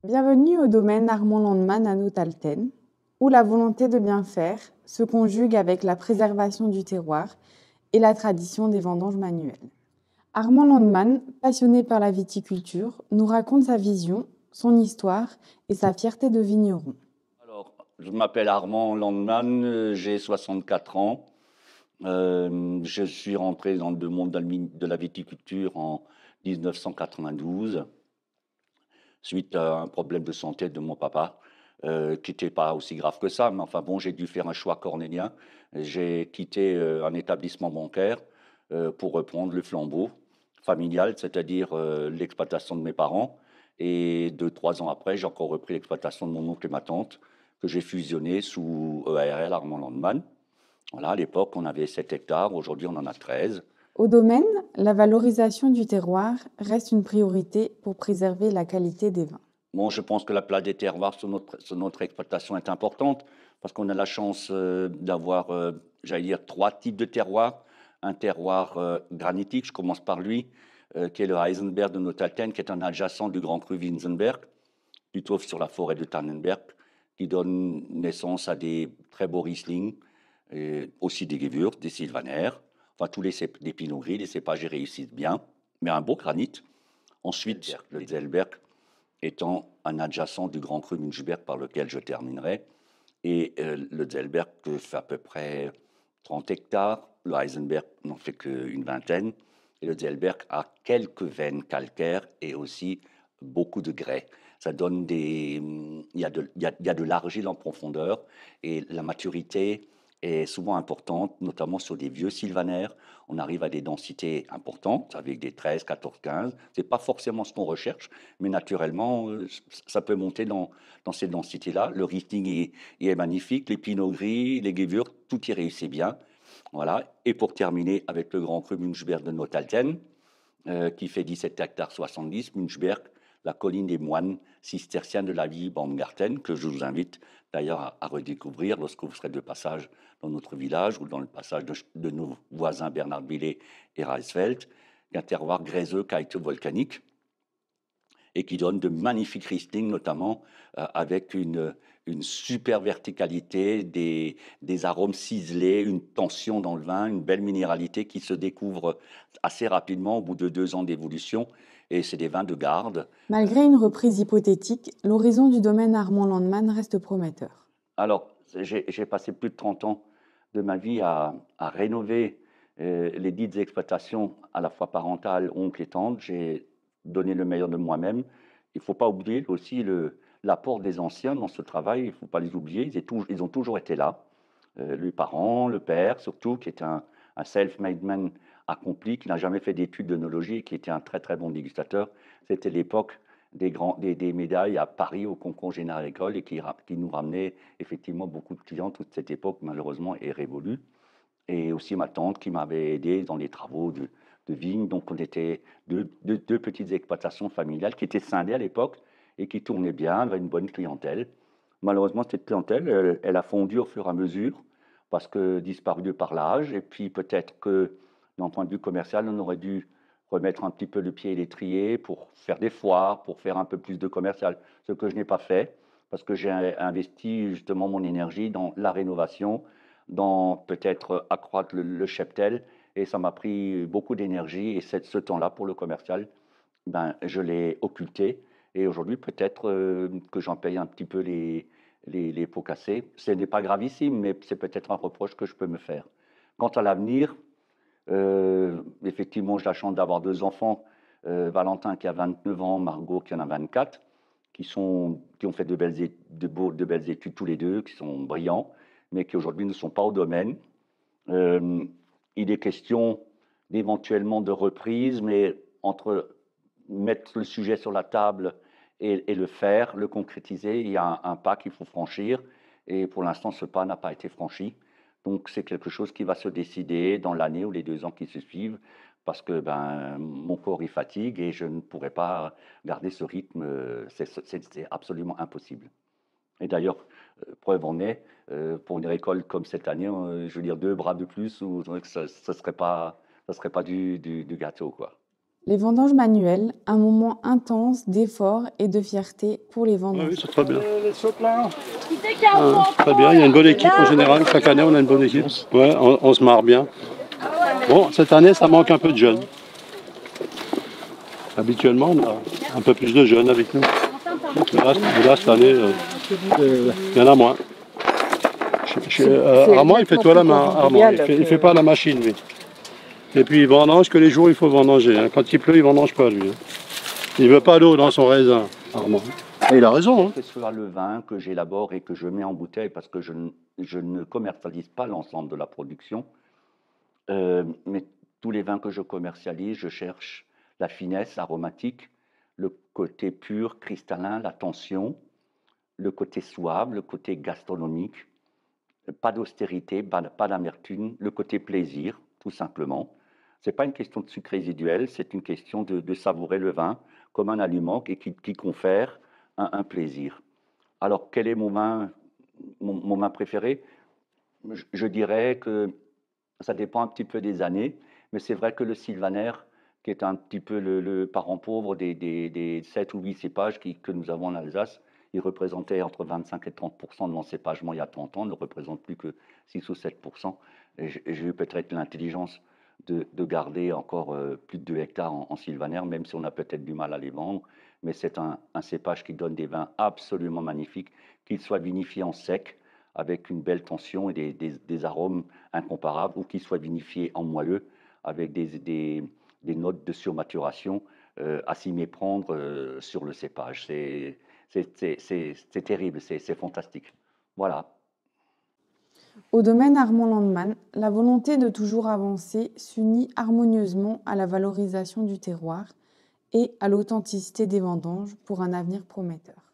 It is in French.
Bienvenue au domaine Armand Landman à Notalten, où la volonté de bien faire se conjugue avec la préservation du terroir et la tradition des vendanges manuelles. Armand Landman, passionné par la viticulture, nous raconte sa vision, son histoire et sa fierté de vigneron. Alors, je m'appelle Armand Landman, j'ai 64 ans. Je suis rentré dans le monde de la viticulture en 1992, suite à un problème de santé de mon papa, qui n'était pas aussi grave que ça, mais enfin bon, j'ai dû faire un choix cornélien. J'ai quitté un établissement bancaire pour reprendre le flambeau familial, c'est-à-dire l'exploitation de mes parents. Et 2, 3 ans après, j'ai encore repris l'exploitation de mon oncle et ma tante, que j'ai fusionné sous EARL Armand Landman. Voilà, à l'époque, on avait 7 hectares, aujourd'hui on en a 13. Au domaine, la valorisation du terroir reste une priorité pour préserver la qualité des vins. Bon, je pense que la place des terroirs sur notre exploitation est importante parce qu'on a la chance d'avoir, j'allais dire, 3 types de terroirs. Un terroir granitique, je commence par lui, qui est le Heisenberg de Notalten, qui est un adjacent du Grand Cru Winzenberg, plutôt sur la forêt de Tannenberg, qui donne naissance à des très beaux Riesling, et aussi des Gewürz, des Sylvaner, enfin tous les Pinot Gris, les cépages y réussissent bien, mais un beau granit. Ensuite, le Zellberg étant un adjacent du Grand Cru Münchberg par lequel je terminerai. Et le Zellberg fait à peu près 30 hectares, le Heisenberg n'en fait qu'une vingtaine, et le Zellberg a quelques veines calcaires et aussi beaucoup de grès. Ça donne des... Il y a de l'argile en profondeur et la maturité est souvent importante, notamment sur des vieux sylvanaires. On arrive à des densités importantes, avec des 13, 14, 15. Ce n'est pas forcément ce qu'on recherche, mais naturellement, ça peut monter dans ces densités-là. Le Riesling est magnifique, les Pinot Gris, les Gewürz, tout y réussit bien. Voilà. Et pour terminer avec le Grand Cru Münchberg de Notalten, qui fait 17 hectares 70, Münchberg, la colline des moines cisterciens de la ville Baumgarten, que je vous invite d'ailleurs à redécouvrir lorsque vous serez de passage dans notre village ou dans le passage de nos voisins Bernardville et Reisfeld, un terroir gréseux, cailleteux, volcanique, et qui donne de magnifiques Riesling, notamment avec une super verticalité, des arômes ciselés, une tension dans le vin, une belle minéralité qui se découvre assez rapidement au bout de 2 ans d'évolution. Et c'est des vins de garde. Malgré une reprise hypothétique, l'horizon du domaine Armand Landman reste prometteur. Alors, j'ai passé plus de 30 ans de ma vie à rénover les dites exploitations, à la fois parentales, oncles et tantes. J'ai donné le meilleur de moi-même. Il ne faut pas oublier aussi l'apport des anciens dans ce travail. Il ne faut pas les oublier. Ils ont toujours été là. Les parents, le père surtout, qui est un self-made man accompli, qui n'a jamais fait d'études d'œnologie, qui était un très très bon dégustateur. C'était l'époque des médailles à Paris au concours général école et qui nous ramenait effectivement beaucoup de clients. Toute cette époque, malheureusement, est révolue. Et aussi ma tante qui m'avait aidé dans les travaux de vigne. Donc, on était deux petites exploitations familiales qui étaient scindées à l'époque et qui tournaient bien, avait une bonne clientèle. Malheureusement, cette clientèle, elle a fondu au fur et à mesure parce que disparue par l'âge. Et puis, peut-être que, d'un point de vue commercial, on aurait dû remettre un petit peu le pied à l'étrier pour faire des foires, pour faire un peu plus de commercial, ce que je n'ai pas fait parce que j'ai investi justement mon énergie dans la rénovation, dans peut-être accroître le cheptel, et ça m'a pris beaucoup d'énergie, et ce temps-là pour le commercial, ben, je l'ai occulté, et aujourd'hui peut-être que j'en paye un petit peu les pots cassés. Ce n'est pas gravissime, mais c'est peut-être un reproche que je peux me faire. Quant à l'avenir, effectivement, j'ai la chance d'avoir 2 enfants, Valentin qui a 29 ans, Margot qui en a 24, qui ont fait de belles études tous les deux, qui sont brillants, mais qui aujourd'hui ne sont pas au domaine. Euh, il est question d'éventuellement de reprise, mais entre mettre le sujet sur la table et le faire, le concrétiser, il y a un pas qu'il faut franchir, et pour l'instant, ce pas n'a pas été franchi. Donc c'est quelque chose qui va se décider dans l'année ou les 2 ans qui se suivent, parce que ben, mon corps y fatigue et je ne pourrais pas garder ce rythme, c'est absolument impossible. Et d'ailleurs, preuve en est, pour une récolte comme cette année, je veux dire 2 bras de plus, ou ça serait pas du gâteau, quoi. Les vendanges manuelles, un moment intense d'effort et de fierté pour les Oui, vendangeurs. c'est très bien. Très bien, il y a une bonne équipe en général. Chaque année, on a une bonne équipe. Ouais, on se marre bien. Bon, cette année, ça manque un peu de jeunes. Habituellement, on a un peu plus de jeunes avec nous. Mais là, cette année, il y en a moins. Armand, il fait tout à la main. Armand, il fait pas à la machine, lui. Et puis, il vendange que les jours où il faut vendanger. Hein. Quand il pleut, il vendange pas, lui. Hein. Il veut pas d'eau dans son raisin, Armand. Et il a raison. Hein. Que ce soit le vin que j'élabore et que je mets en bouteille, parce que je ne commercialise pas l'ensemble de la production, mais tous les vins que je commercialise, je cherche la finesse aromatique, le côté pur, cristallin, la tension, le côté suave, le côté gastronomique, pas d'austérité, pas d'amertume, le côté plaisir, tout simplement. Ce n'est pas une question de sucre résiduel, c'est une question de savourer le vin comme un aliment et qui confère un plaisir. Alors, quel est mon vin préféré? Je dirais que ça dépend un petit peu des années, mais c'est vrai que le Sylvaner, qui est un petit peu le parent pauvre des 7 ou 8 cépages que nous avons en Alsace, il représentait entre 25 et 30% de l'encépagement il y a 30 ans, ne représente plus que 6 ou 7%. Et j'ai eu peut-être l'intelligence de garder encore plus de 2 hectares en Sylvaner, même si on a peut-être du mal à les vendre. Mais c'est un cépage qui donne des vins absolument magnifiques, qu'il soit vinifié en sec, avec une belle tension et des arômes incomparables, ou qu'il soit vinifié en moelleux, avec des notes de surmaturation à s'y méprendre sur le cépage. C'est terrible, c'est fantastique. Voilà. Au domaine Armand Landman, la volonté de toujours avancer s'unit harmonieusement à la valorisation du terroir et à l'authenticité des vendanges pour un avenir prometteur.